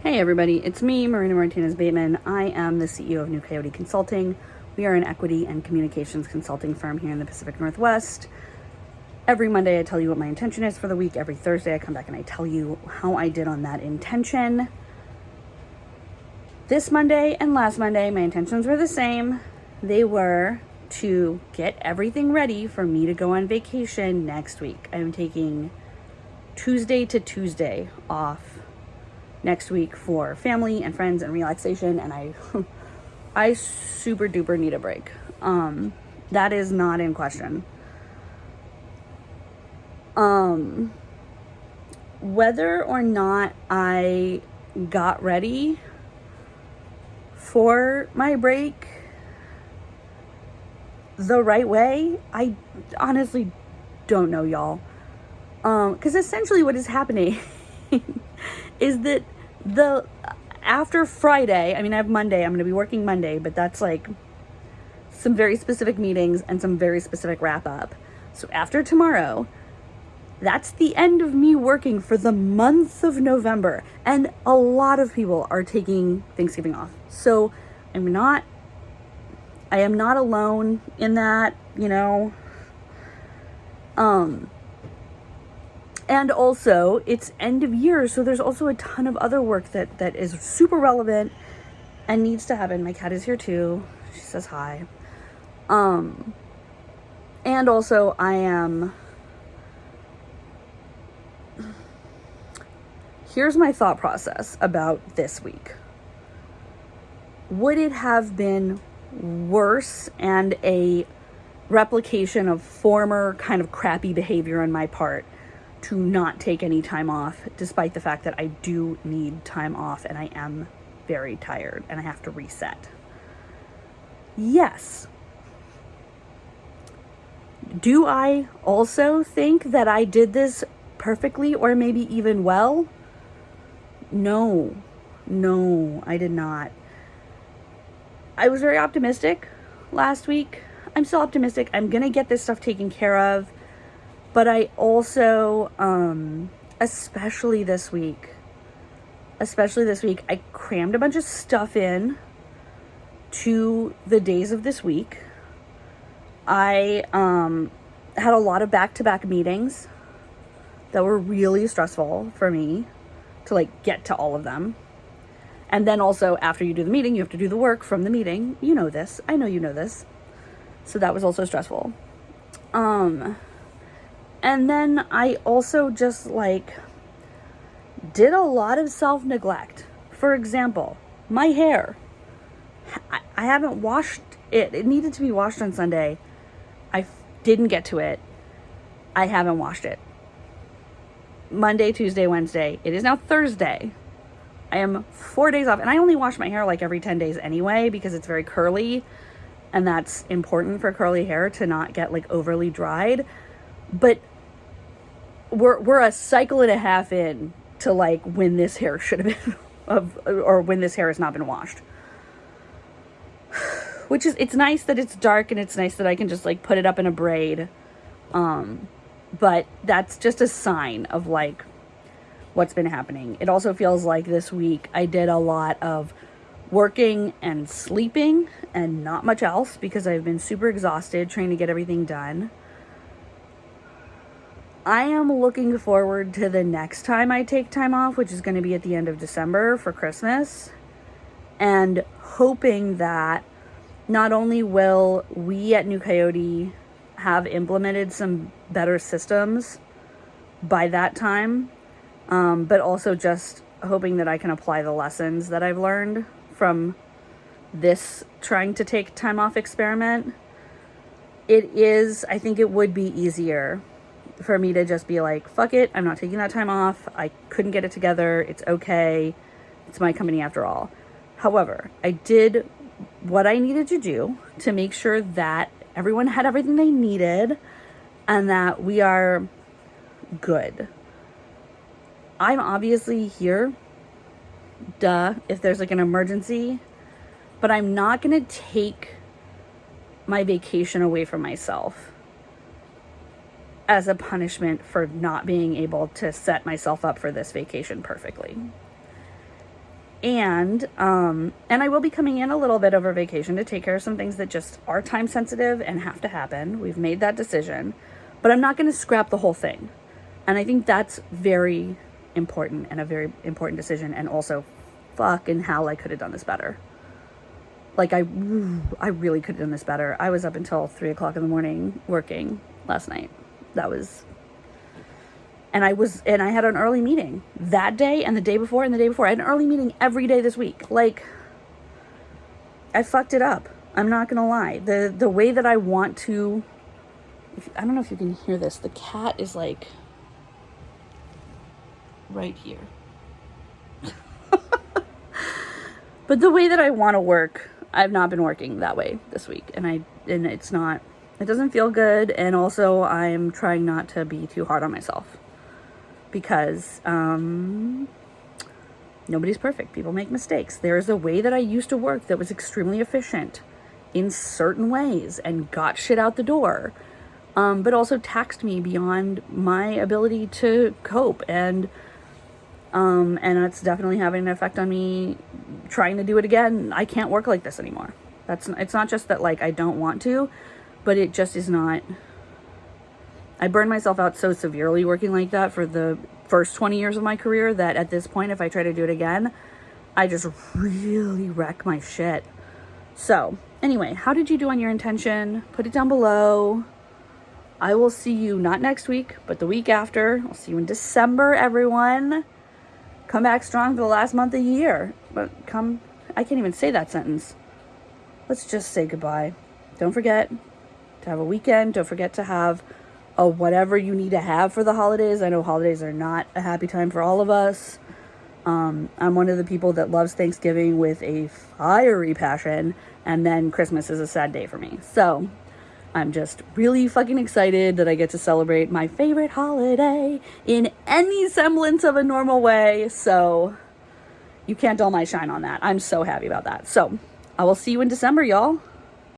Hey everybody, it's me, Martinez-Bateman. I am the CEO of New Coyote Consulting. We are an equity and communications consulting firm here in the Pacific Northwest. Every Monday I tell you what my intention is for the week. Every Thursday I come back and I tell you how I did on that intention. This Monday and last Monday, my intentions were the same. They were to get everything ready for me to go on vacation next week. I'm taking Tuesday to Tuesday off next week for family and friends and relaxation, and I super duper need a break. That is not in question. Whether or not I got ready for my break the right way, I honestly don't know, y'all. Because essentially what is happening is that after Friday, I have Monday, I'm going to be working Monday, but that's like some very specific meetings and some very specific wrap up. So after tomorrow, that's the end of me working for the month of November. And a lot of people are taking Thanksgiving off. So I am not alone in that, And also, it's end of year, so there's also a ton of other work that is super relevant and needs to happen. My cat is here too. She says hi. And also, here's my thought process about this week. Would it have been worse and a replication of former kind of crappy behavior on my part to not take any time off, despite the fact that I do need time off and I am very tired and I have to reset? Yes. Do I also think that I did this perfectly or maybe even well? No, I did not. I was very optimistic last week. I'm still optimistic. I'm going to get this stuff taken care of. But I also, especially this week, I crammed a bunch of stuff in to the days of this week. I had a lot of back-to-back meetings that were really stressful for me to get to all of them. And then also after you do the meeting, you have to do the work from the meeting. You know this. I know you know this. So that was also stressful. And then I also just did a lot of self-neglect. For example, my hair. I haven't washed it. It needed to be washed on Sunday. I didn't get to it. I haven't washed it. Monday, Tuesday, Wednesday. It is now Thursday. I am 4 days off. And I only wash my hair every 10 days anyway because it's very curly. And that's important for curly hair to not get overly dried. But we're a cycle and a half in to when this hair should have been or when this hair has not been washed. Which is, it's nice that it's dark and it's nice that I can just put it up in a braid. But that's just a sign of what's been happening. It also feels like this week I did a lot of working and sleeping and not much else because I've been super exhausted trying to get everything done. I am looking forward to the next time I take time off, which is going to be at the end of December for Christmas, and hoping that not only will we at New Coyote have implemented some better systems by that time, but also just hoping that I can apply the lessons that I've learned from this trying to take time off experiment. I think it would be easier for me to just be fuck it, I'm not taking that time off. I couldn't get it together. It's okay. It's my company after all. However, I did what I needed to do to make sure that everyone had everything they needed and that we are good. I'm obviously here, if there's an emergency, but I'm not going to take my vacation away from myself as a punishment for not being able to set myself up for this vacation perfectly. And I will be coming in a little bit over vacation to take care of some things that just are time sensitive and have to happen. We've made that decision, but I'm not going to scrap the whole thing. And I think that's very important and a very important decision. And also, fucking hell, I could have done this better. Like, I really could have done this better. I was up until 3 o'clock in the morning working last night. And I had an early meeting that day and the day before and the day before. I had an early meeting every day this week. Like, I fucked it up. I'm not going to lie. The way that I want to, I don't know if you can hear this. The cat is like right here. But the way that I want to work, I've not been working that way this week. And it doesn't feel good. And also I'm trying not to be too hard on myself because, nobody's perfect. People make mistakes. There is a way that I used to work that was extremely efficient in certain ways and got shit out the door. But also taxed me beyond my ability to cope. And that's definitely having an effect on me trying to do it again. I can't work like this anymore. It's not just that like I don't want to, but it just is not. I burned myself out so severely working like that for the first 20 years of my career that at this point, if I try to do it again, I just really wreck my shit. So anyway, how did you do on your intention? Put it down below. I will see you not next week, but the week after. I'll see you in December, everyone. Come back strong for the last month of the year. I can't even say that sentence. Let's just say goodbye. Don't forget to have a weekend. Don't forget to have whatever you need to have for the holidays. I know holidays are not a happy time for all of us. I'm one of the people that loves Thanksgiving with a fiery passion, and then Christmas is a sad day for me. So I'm just really fucking excited that I get to celebrate my favorite holiday in any semblance of a normal way. So you can't dull my shine on that. I'm so happy about that. So I will see you in December, y'all.